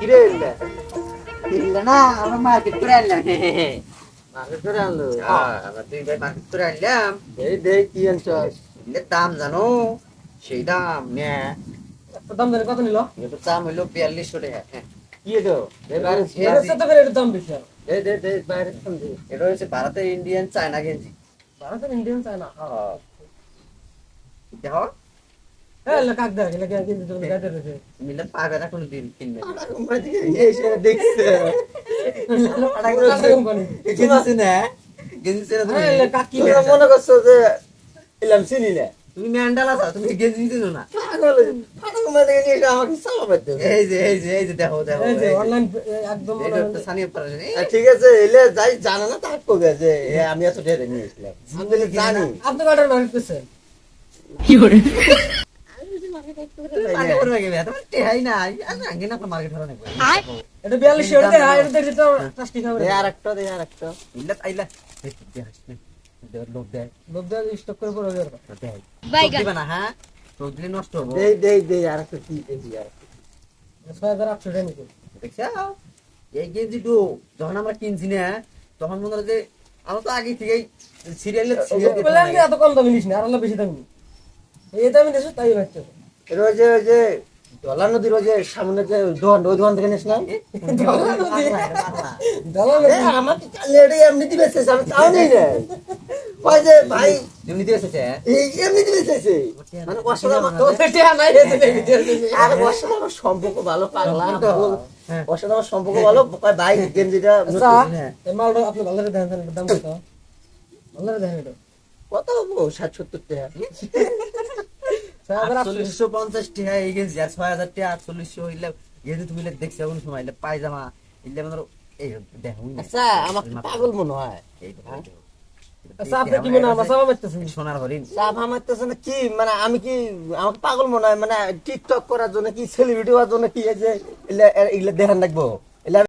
কিরে এলে দিলে না আমরা মার্কেট করে আনলাম মার্কেট করে আনলো আমরা দুই ভাই মার্কেট করে আনলাম এই দেখ কি আনছস এর দাম জানো সেই দাম নে দাম ধরে কত নিল? এটার দাম হইলো 4200 টাকা হ্যাঁ কি এটো এই বাইরে এর সাথে করে এর দাম বেশি আর। এই দে দে বাইরে কোন দে এটা হচ্ছে ভারতের ইন্ডিয়ান চায়না গেঞ্জি ভারতের ইন্ডিয়ান চায় না। দেখো হ্যাঁ কাক দেখ লাগে কিন্তু তুমি গাইতে রয়েছে। মিলে পাবে না কোনোদিন কিনবে না। এই সে দেখছে কোম্পানি গেঞ্জি চেনে গেঞ্জি চেনে তুমি হ্যাঁ কাক কি তোমরা মনে করছো যে এলাম চিনি না তুমি ম্যান্ডাল আছো তুমি গেঞ্জি চেনো না পাগল ফাটা মানে নিয়ে এসে আমাকে চালাবে দেবে এই যে দেখো দেখো এই যে অনলাইন একদম এটা তো সানিয়া পারে ঠিক আছে এলে যাই জানে না তার কোগে যে আমি এত ঢেরে নিয়ে এসলাম আমি বলি জানি আপনি কয়টার মার্কেট করছেন? পানি করবে কি এত টেহাই না আগে না মার্কেট ধরে নেব এটা 42 এর দেয় এর দেয় তো প্লাস্টিক হবে। দে আর একটা ইল্লা আইলা দেওয়ার লোক দেয় লোক দেয় স্টক করে পড়ে যাবে। দেয় দিবা না হ্যাঁ তো দিলে নষ্ট হবে দে আর একটা কি দেখি আর 6800 টাকা নিছে। দেখছো এই গেঞ্জি তো যখন আমরা কিনছি না তখন মনে হয় যে আমরা তো আগে থেকেই সিরিয়ালে বলে আমি এত কম দামে নিস না আর আল্লাহ বেশি দাম নি এই দামে দিছো তাই বাচ্চা ওই যে ডলা নদীর ওই যে সামনে যে দোকান ওই দোকান থেকে নিস না দালাল আমার লেডি এমনি দিবে শেষ আমি তাও নেই না ওই যে ভাই তুমি দিয়ে এসেছে এই এমনি দিবে শেষ মানে অসাধারণ তো টেয়া নাই এসে আর অসাধারণ সম্পর্ক ভালো পাগলা হ্যাঁ। অসাধারণ সম্পর্ক ভালো ভাই গেঞ্জিটা আচ্ছা এই মালটা আপনি ভালো করে দেখেন দাম কত ভালো করে দেখেন এটা কত হবো 60-70 টাকা 6800 4850 টাকা এই গেঞ্জি আর 6000 টাকা 4800 হইলে গেঞ্জি তুমি দেখছো কোন সময় হইলে পায়জামা ইল্লে মানে এই দেখো আচ্ছা আমাকে পাগল মনে হয় এই আচ্ছা আপনি কি মনে হয় মাসাবা মারতেছেন? সোনার হরিণ চাপ আমারতেছে না কি মানে আমি কি আমাকে পাগল মনে হয় মানে টিকটক করার জন্য কি সেলিব্রিটি হওয়ার জন্য কি এই যে এগুলা দেখান রাখবো